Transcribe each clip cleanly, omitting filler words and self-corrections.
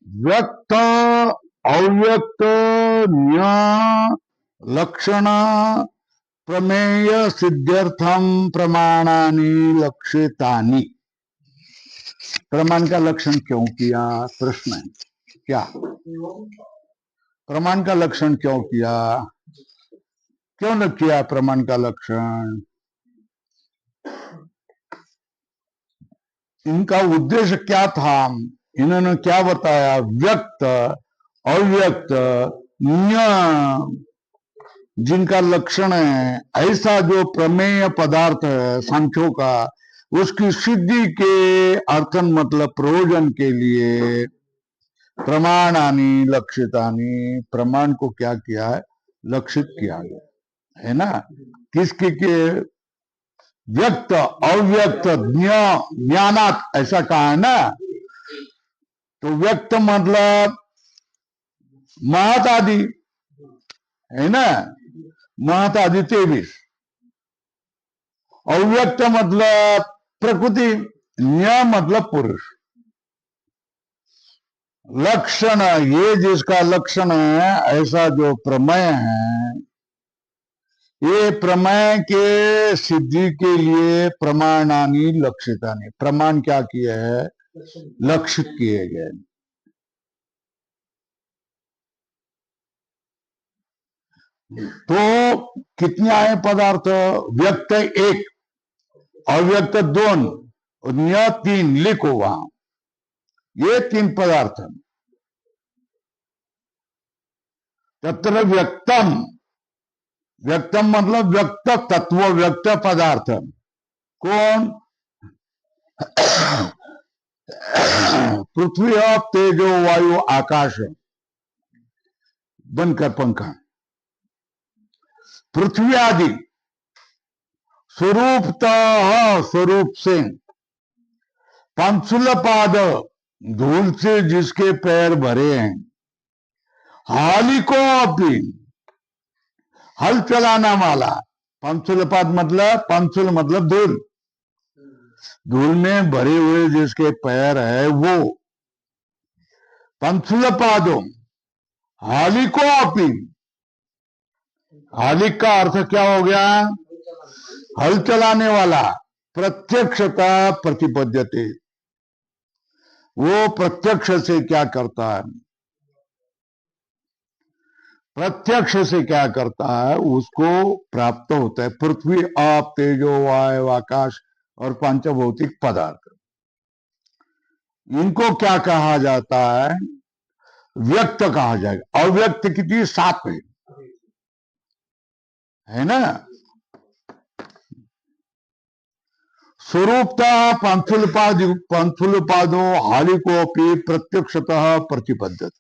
व्यक्त अव्यक्त ज्ञ लक्षण प्रमेय सिद्ध्यर्थम प्रमाणानि लक्षितानि। प्रमाण का लक्षण क्यों किया, प्रश्न है क्या? प्रमाण का लक्षण क्यों किया, क्यों न किया प्रमाण का लक्षण? इनका उद्देश्य क्या था? इन्होंने क्या बताया? व्यक्त अव्यक्त ज्ञ जिनका लक्षण है, ऐसा जो प्रमेय पदार्थ है सांख्यों का, उसकी सिद्धि के अर्थन मतलब प्रयोजन के लिए प्रमाणानि लक्षितानि, प्रमाण को क्या किया है? लक्षित किया गया है ना। किसके के? व्यक्त अव्यक्त ज्ञानात, ऐसा कहा है ना। तो व्यक्त मतलब महत आदि है ना, महत आदि 23। अव्यक्त मतलब प्रकृति, ज्ञ मतलब पुरुष। लक्षण, ये जिसका लक्षण है, ऐसा जो प्रमेय है, ये प्रमेय के सिद्धि के लिए प्रमाणानि लक्षितानि, प्रमाण क्या किए हैं? लक्षित किए गए। तो कितने आए पदार्थ? व्यक्त 1, अव्यक्त 2, ज्ञ 3। लिखो वहां, ये 3 पदार्थ। तत्र व्यक्तम, व्यक्तम मतलब व्यक्त तत्व, व्यक्त पदार्थ। कौन? पृथ्वी, तेजो, वायु, आकाश। बनकर पंखा। पृथ्वी आदि स्वरूपतः, स्वरूप से, पंचुल पाद धूल से जिसके पैर भरे हैं, हालिको अपनी, हल चलाना वाला। पंचुल पाद मतलब, पंचुल मतलब धूल, धूल में भरे हुए जिसके पैर है वो पंचुल पादों। हालिको अपनी, हालिक का अर्थ क्या हो गया? हल चलाने वाला। प्रत्यक्षता प्रतिपद्यते, वो प्रत्यक्ष से क्या करता है? प्रत्यक्ष से क्या करता है? उसको प्राप्त होता है। पृथ्वी, आप, तेजो, वायु, आकाश और पंचभौतिक पदार्थ, इनको क्या कहा जाता है? व्यक्त कहा जाएगा। अव्यक्त कितनी? 7 है ना। स्वरूपता पंथुलपादो हालिकोपी प्रत्यक्षतः प्रतिपद्यते,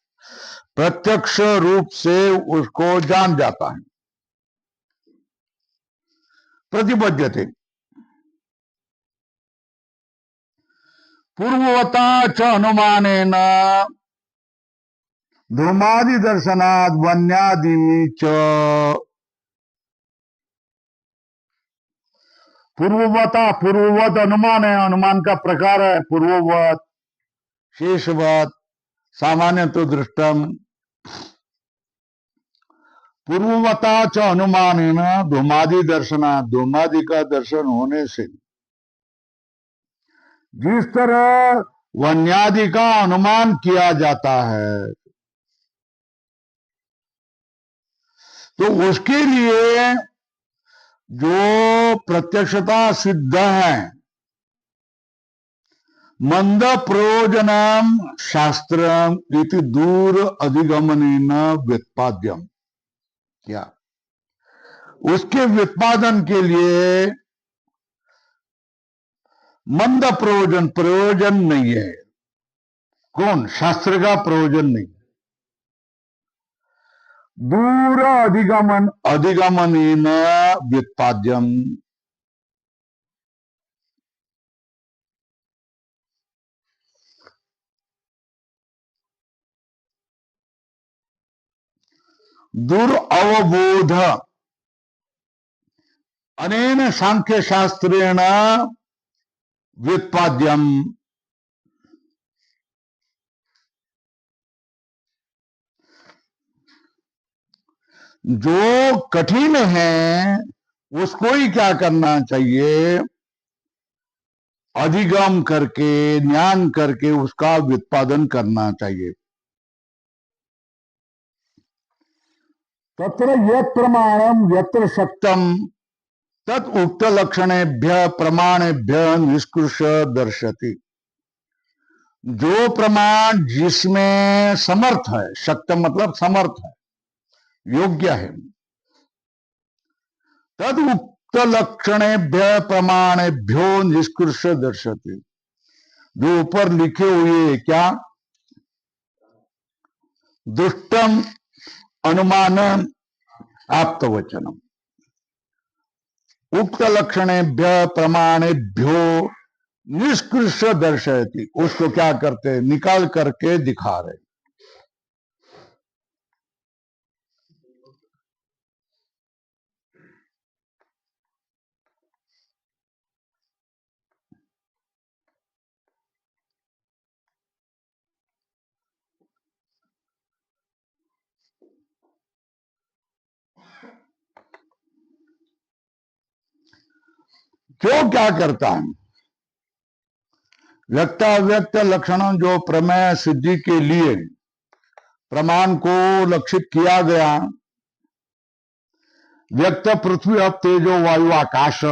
प्रत्यक्ष रूप से उसको जान जाता है। प्रतिपद्यते पूर्ववता च अनुमानेन धूमादि दर्शनाद वन्यादि च। पूर्ववता, पूर्ववत अनुमान है, अनुमान का प्रकार है पूर्ववत, शेषवत, सामान्य तो दृष्टम। पूर्ववता च अनुमान है ना, धूमादि दर्शनाद, धूमादि का दर्शन होने से जिस तरह वन्यादि का अनुमान किया जाता है, तो उसके लिए जो प्रत्यक्षता सिद्ध है, मंद प्रयोजनम शास्त्रम इति दूर अधिगमनेन व्युत्पाद्यम। क्या? उसके व्युत्पादन के लिए मंद प्रयोजन, प्रयोजन नहीं है। कौन? शास्त्र का प्रयोजन नहीं। दूर अधिगमन, अधिगमनेन व्युत्पाद्यम, दुरवबोध अनेन सांख्य शास्त्रेण व्युत्पाद्यम। जो कठिन है उसको ही क्या करना चाहिए, अधिगम करके ज्ञान करके उसका व्युत्पादन करना चाहिए। तत्र यत् प्रमाणम यत्र सत्यम तत् उक्त लक्षणेभ्य प्रमाणेभ्य निष्कृष दर्शति। जो प्रमाण जिसमें समर्थ है, शक्त मतलब समर्थ है, योग्य है, तद उक्त लक्षणेभ्य प्रमाणेभ्यो निष्कृष दर्शति। जो ऊपर लिखे हुए क्या, दुष्टम अनुमान आप्तवचनम, उक्त लक्षणेभ्य प्रमाणेभ्यो निष्कृष दर्शयति, उसको क्या करते, निकाल करके दिखा रहे। जो क्या करता है, व्यक्ताव्यक्त लक्षणों जो प्रमेय सिद्धि के लिए प्रमाण को लक्षित किया गया, व्यक्त पृथ्वी अब तेजो वायु आकाश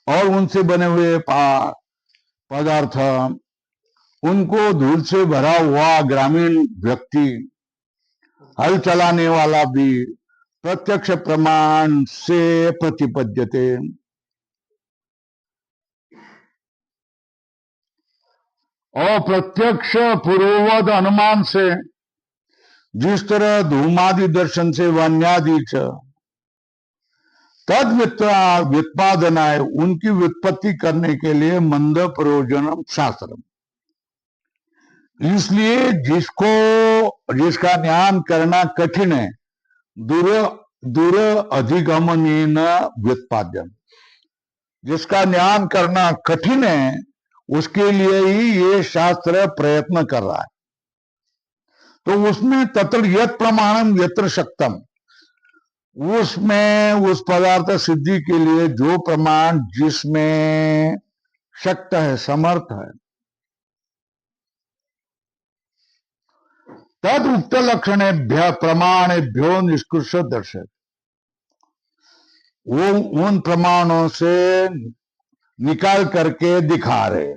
और उनसे बने हुए पदार्थ, उनको धूल से भरा हुआ ग्रामीण व्यक्ति, हल चलाने वाला भी प्रत्यक्ष प्रमाण से प्रतिपद्यते। और प्रत्यक्ष पूर्ववद अनुमान से, जिस तरह धूमादि दर्शन से वन्यादि तद व्युत्पादनाय, उनकी व्युत्पत्ति करने के लिए मंद प्रयोजनम शास्त्रम। इसलिए जिसका ज्ञान करना कठिन है, दूर दूर अधिगमनेन व्युत्पाद्यम, जिसका ज्ञान करना कठिन है उसके लिए ही ये शास्त्र प्रयत्न कर रहा है। तो उसमें तत्र यत् प्रमाणम यत्र शक्तम, उसमें उस पदार्थ सिद्धि के लिए जो प्रमाण जिसमें शक्त है, समर्थ है, तद उक्त लक्षणेभ्य प्रमाणेभ्यो निष्कृष दर्शक, वो उन प्रमाणों से निकाल करके दिखा रहे।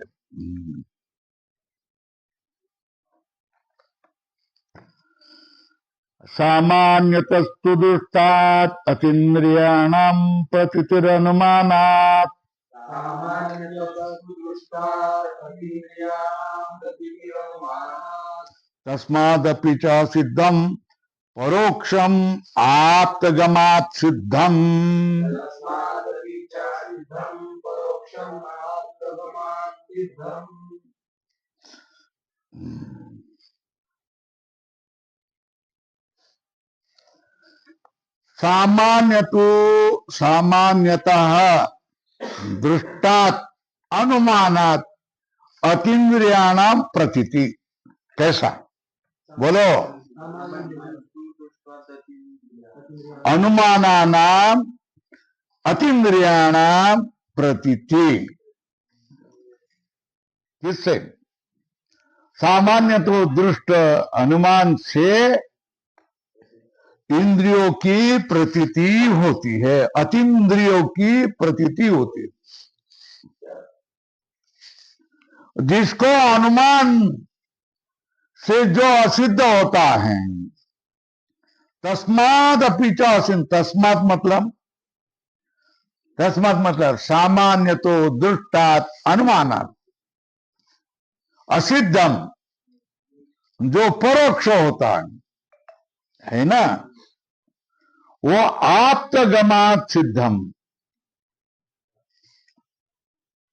सामान्यतस्तु दुष्टात् अतीन्द्रियाणां प्रतीतिरनुमानात्, तस्मादपि च सिद्धं परोक्षम आप्तगमात् सिद्धम। सामान्यतः दृष्टात् अनुमानात् अतीन्द्रियाणाम प्रतीति। कैसा बोलो, अनुमानानाम अतीन्द्रियाणाम प्रतीति। किससे? सामान्य तो दृष्ट अनुमान से इंद्रियों की प्रतीति होती है, अतीन्द्रियों की प्रतीति होती है। जिसको अनुमान से जो असिद्ध होता है, तस्माद अपि च असिद्ध, तस्मात मतलब सामान्य तो दृष्टात अनुमानात, असिद्धम जो परोक्ष होता है ना, वो आप्तगमात सिद्धम,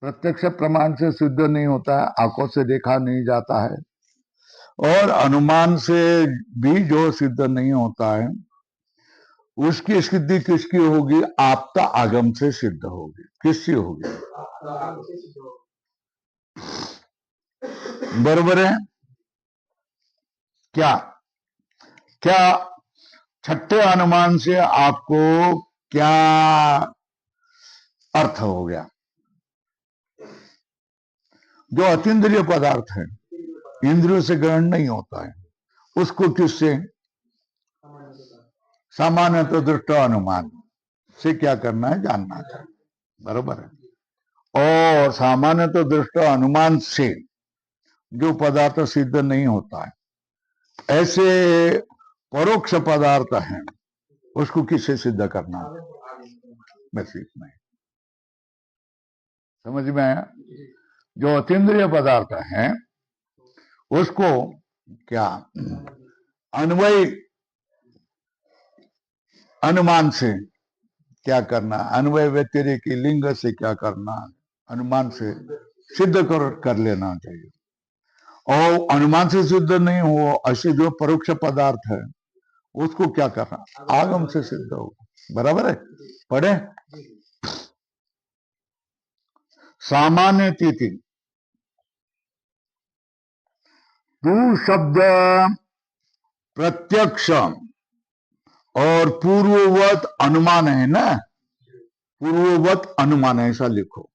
प्रत्यक्ष प्रमाण से सिद्ध नहीं होता है, आंखों से देखा नहीं जाता है, और अनुमान से भी जो सिद्ध नहीं होता है, उसकी सिद्धि किसकी होगी? आप्त आगम से सिद्ध होगी। किससे होगी? बरोबर है क्या? क्या छठे अनुमान से आपको क्या अर्थ हो गया? जो अतीन्द्रिय पदार्थ है, इंद्रियों से ग्रहण नहीं होता है, उसको किससे? सामान्य तो दृष्ट अनुमान से क्या करना है, जानना है। बरोबर है। और सामान्य तो दृष्ट अनुमान से जो पदार्थ सिद्ध नहीं होता है, ऐसे परोक्ष पदार्थ हैं, उसको किससे सिद्ध करना है? बस इतना ही। समझ में आया? जो अतीन्द्रिय पदार्थ हैं उसको क्या अन्वय अनुमान से क्या करना, अन्वय व्यतिरेकी लिंग से क्या करना, अनुमान से सिद्ध कर लेना चाहिए। और अनुमान से सिद्ध नहीं हो ऐसे जो परोक्ष पदार्थ है उसको क्या करना, आगम से सिद्ध होगा। बराबर है? पढ़े सामान्य तिथि तू शब्द प्रत्यक्ष और पूर्ववत अनुमान है ना, पूर्ववत अनुमान है ऐसा लिखो।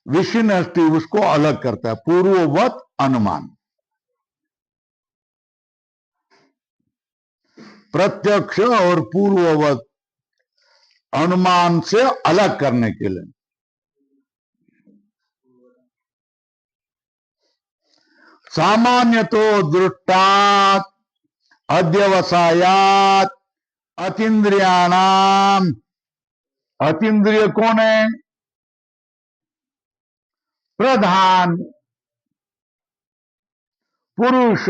विशिष्ट उसको अलग करता है, पूर्ववत अनुमान प्रत्यक्ष और पूर्ववत अनुमान से अलग करने के लिए। सामान्य तो दृष्टात अध्यवसायात अतीन्द्रियाणाम, अतीन्द्रिय कौन है? प्रधान, पुरुष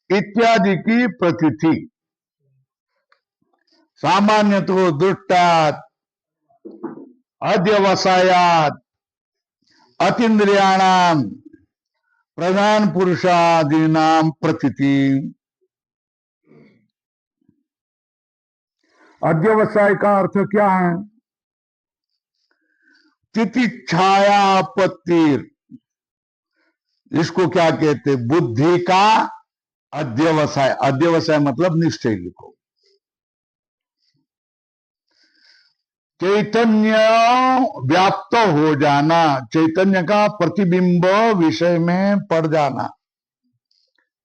इत्यादि की प्रतीति। सामान्य तो दृष्टात अध्यवसायात अतीन्द्रियाणाम प्रधान पुरुषादि नाम प्रतीति। अध्यवसाय का अर्थ क्या है? तितिक्षायापत्तिर, इसको क्या कहते? बुद्धि का अध्यवसाय। अध्यवसाय मतलब निश्चय लिखो। चैतन्य व्याप्त हो जाना, चैतन्य का प्रतिबिंब विषय में पड़ जाना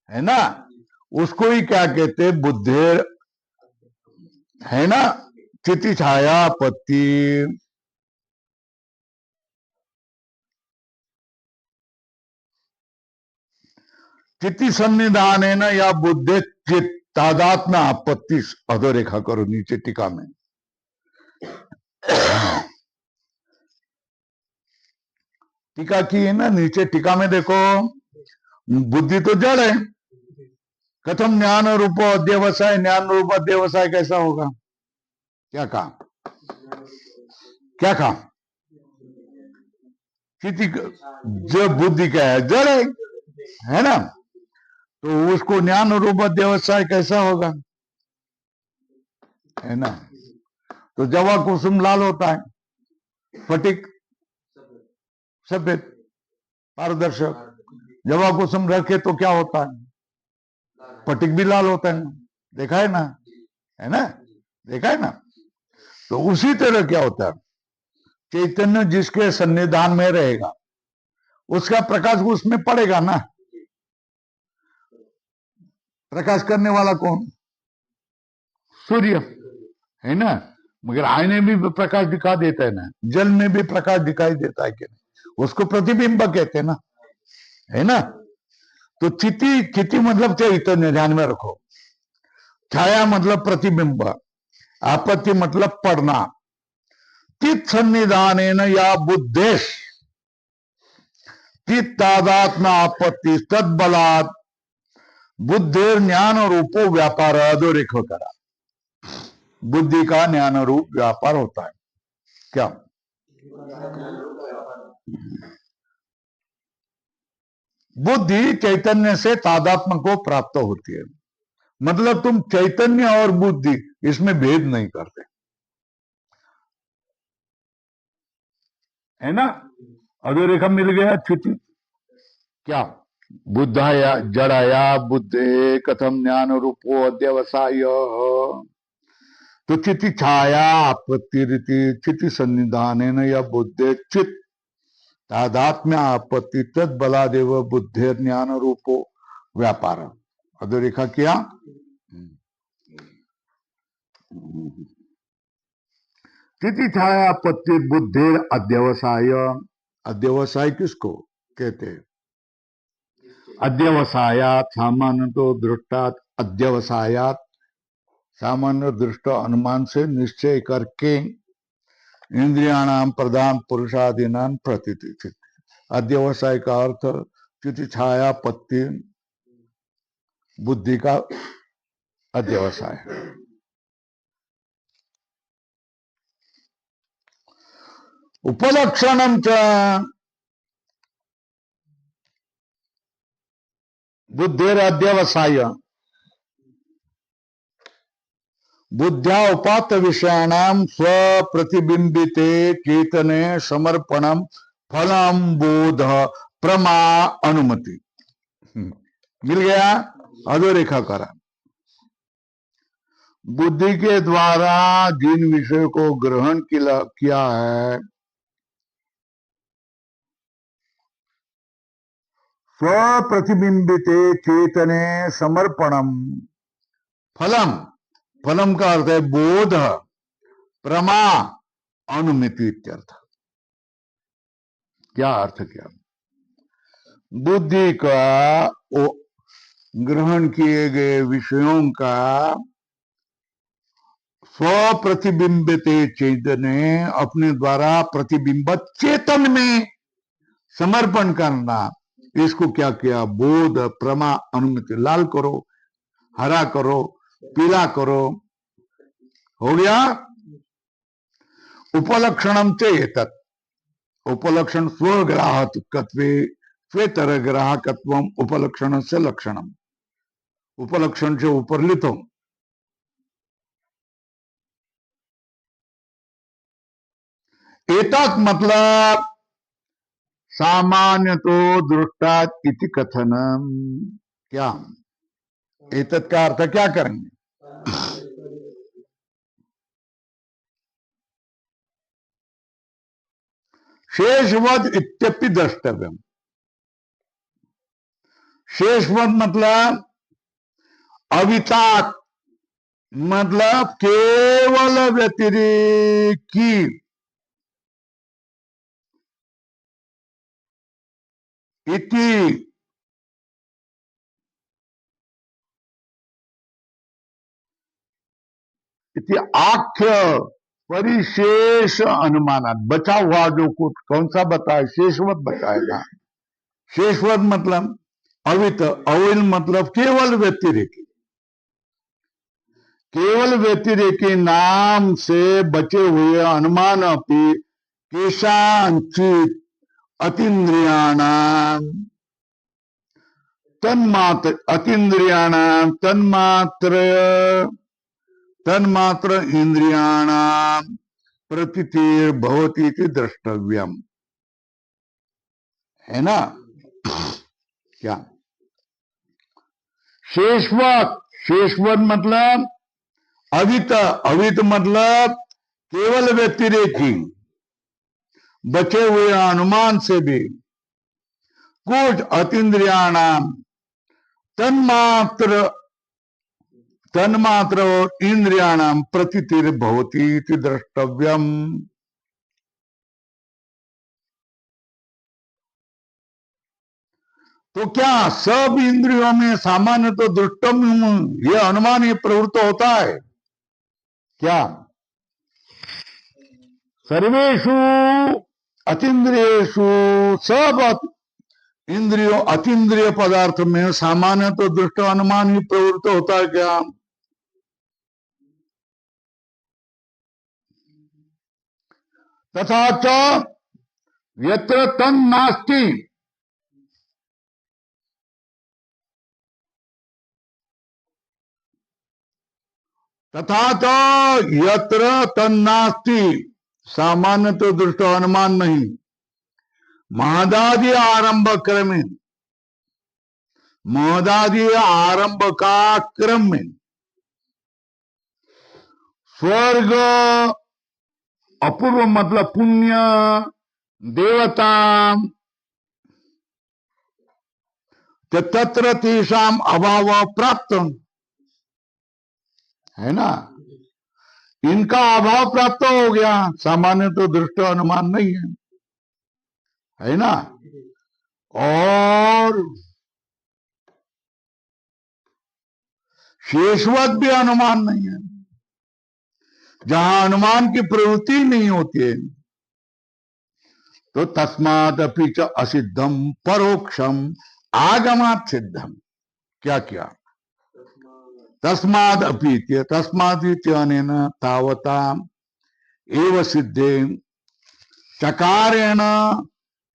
है ना, उसको ही क्या कहते? बुद्धि है ना। तितिक्षायापत्ति। चित्ति सन्निधान है ना, या बुद्धि चित तादात्म्य आपत्ति। अधोरेखा करो नीचे टीका में। टीका की है ना, नीचे टीका में देखो। बुद्धि तो जड़ है, कथम ज्ञान रूप अध्यवसाय, ज्ञान रूप अध्यवसाय कैसा होगा? क्या कहा? क्या कहा? चित्ति जो बुद्धि का है, जड़ है ना, तो उसको ज्ञान रूप अध्यवसाय कैसा होगा? है ना। तो जवा कुसुम लाल होता है, फटिक सफेद पारदर्शक। जवा कुसुम रखे तो क्या होता है? फटिक भी लाल होता है। देखा है ना? है ना, देखा है ना। तो उसी तरह क्या होता है, चैतन्य जिसके सन्निधान में रहेगा उसका प्रकाश उसमें पड़ेगा ना। प्रकाश करने वाला कौन? सूर्य है ना। मगर आईने भी प्रकाश दिखा देता है ना, जल में भी प्रकाश दिखाई देता है कि नहीं, उसको प्रतिबिंब कहते हैं ना, है ना। तो चिति, चिति मतलब चैतन्य, ध्यान में रखो। छाया मतलब प्रतिबिंब, आपत्ति मतलब पढ़ना। चित सन्निधान या बुद्धेश चित्तादात्म आपत्ति तत्बलात् बुद्धि ज्ञान रूपो व्यापार। अधोरेख करा, बुद्धि का ज्ञान रूप व्यापार होता है। क्या? बुद्धि चैतन्य से तादात्म्य को प्राप्त होती है। मतलब तुम चैतन्य और बुद्धि इसमें भेद नहीं करते, है ना। अधोरेखा मिल गया। स्थिति क्या? बुद्धाया जड़ाया बुद्धे कथम ज्ञान रूपो अध्यवसाय। तो चिति छाया आपत्ति रीति चिति सन्निधान या बुद्धे चित तादात्म्य आपत्ति तद बलादेव बुद्धे ज्ञान रूपो व्यापार। अधोरेखा किया। चिति छाया आपत्ति बुद्धि अध्यवसाय। अध्यवसाय किसको कहते हैं? अध्यवसायात सामान्य तो दृष्टात अध्यवसायात सामान्य दृष्ट अनुमान से निश्चय करके इंद्रियाणाम प्रधान पुरुषादीनाम प्रतीति। अध्यवसाय का अर्थ चिति छाया पत्ति बुद्धि का अध्यवसाय। उपलक्षणम च बुद्धेर अध्यवसाय बुद्ध्या उपात्त विषयाणाम स्व प्रतिबिंबिते चेतने समर्पणम फलम बोध प्रमा अनुमति। मिल गया। अधोरेखा करा। बुद्धि के द्वारा जिन विषय को ग्रहण किया है स्व प्रतिबिंबिते चेतने समर्पणम फलम। फलम का अर्थ है बोध प्रमा अनुमिति इत्यर्थ। क्या अर्थ क्या? बुद्धि का ग्रहण किए गए विषयों का स्व प्रतिबिंबित चेतने अपने द्वारा प्रतिबिंबित चेतन में समर्पण करना। इसको क्या किया? बोध प्रमा अनुमिति। लाल करो, हरा करो, पीला करो। हो गया। उपलक्षणम च एतत्। उपलक्षण स्वग्राहकत्वे स्वेतर ग्राहकत्व उपलक्षण से लक्षणम। उपलक्षण से उपरलित हो। एतत् मतलब सामान्य तो दृष्टात इति कथनम। क्या एतत् का अर्थ क्या करेंगे? शेषवद इत्यपि द्रष्टव्यम। शेषवद मतलब अवितात, मतलब केवल व्यतिरेकी। इति आख्य परिशेष अनुमानात। बचा हुआ जो कुछ कौन सा बताए? शेषवत बताएगा। शेषवत मतलब अवित, अविल मतलब केवल व्यतिरेकी। केवल व्यतिरेकी नाम से बचे हुए अनुमान अपनी केशांचित अतीन्द्रियाणाम तन्मात्र अतीन्द्रियाणाम तन्मात्र इंद्रियाणाम प्रतीतिर भवती द्रष्टव्यम। है ना? क्या शेषवत? शेषवत मतलब अवित, अवित मतलब केवल व्यतिरेकी। बचे हुए अनुमान से भी कुछ अतीन्द्रियाणाम तन्मात्र और इंद्रियाणाम प्रतीतिर भवती द्रष्टव्यम। तो क्या सब इंद्रियों में सामान्य तो दृष्टम ये अनुमान ये प्रवृत्त होता है? क्या सर्वेषु अतीन्द्रियेषु सब इंद्रियों अतीन्द्रिय पदार्थ में सामान्य तो दृष्ट अनुमान ही प्रवृत्त होता है? क्या तथा च यत्र तन्नास्ति तथा तो यत्र तन्नास्ति सामान्य तो दृष्ट अनुमान नहीं। महादादि आरंभ क्रमे महदादि आरंभ का क्रम में स्वर्ग अपूर्व मतलब पुण्य देवता तत्र तेषाम अभाव प्राप्त है ना, इनका अभाव प्राप्त हो गया। सामान्य तो दृष्ट अनुमान नहीं है ना। और शेषवत भी अनुमान नहीं है, जहां अनुमान की प्रवृत्ति नहीं होती है। तो तस्माद अपि च असिद्धम परोक्षम आगमात सिद्धम। क्या किया? तस्माद अपि तस्माद तावता एव सिद्धे चकारेण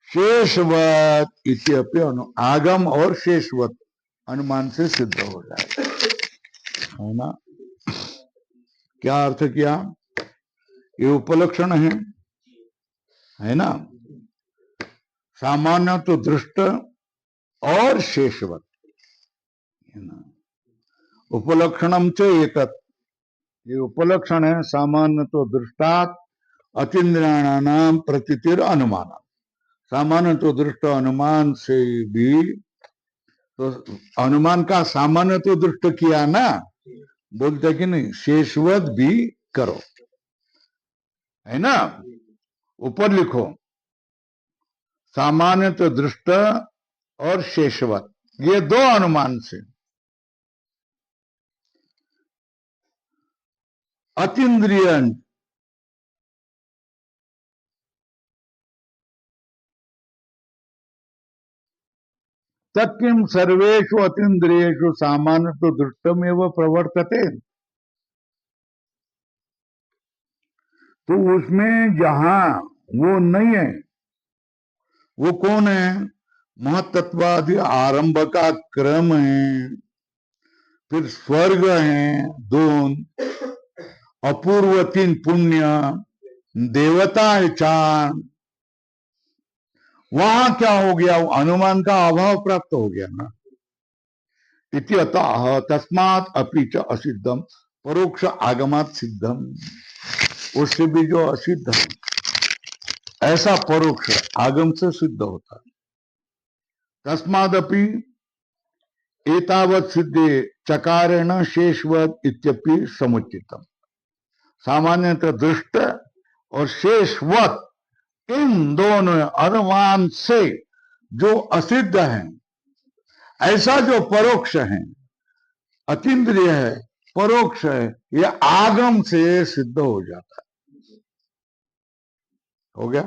शेषवत इत्यपि आगम और शेषवत अनुमान से सिद्ध हो जाए, है ना। क्या अर्थ किया? ये उपलक्षण है ना। सामान्य तो दृष्ट और शेषवत है ना। उपलक्षणम च एकत, ये उपलक्षण है। सामान्य तो दृष्टात अतीन्द्रियाणाम प्रतीतिर अनुमान। सामान्य तो दृष्ट अनुमान से भी, तो अनुमान का सामान्य तो दृष्ट किया ना, बोलते कि नहीं, शेषवत भी करो, है ना। ऊपर लिखो सामान्य तो दृष्ट और शेषवत, ये दो अनुमान से अतीन्द्रिय तत्किम सर्वेषु अतीन्द्रियेषु सामान्य तो दृष्टमेव प्रवर्तते। तो उसमें जहां वो नहीं है, वो कौन है? महतत्वादि आरंभ का क्रम है, फिर स्वर्ग है दोन, अपूर्व तीन, पुण्य देवता है चार। वहां क्या हो गया? अनुमान का अभाव प्राप्त हो गया ना। इति अतः तस्मात् अपि च असिद्धम परोक्ष आगमात सिद्धम। उससे भी जो असिद्ध है, ऐसा परोक्ष आगम से सिद्ध होता है। तस्मादपि एतावत् सिद्धे चकारेण शेषवत इत्यपि समुचितम। सामान्यतः दृष्ट और शेषवत, इन दोनों अनुमान से जो असिद्ध है, ऐसा जो परोक्ष है, अतीन्द्रिय है, परोक्ष है, यह आगम से सिद्ध हो जाता है। हो गया।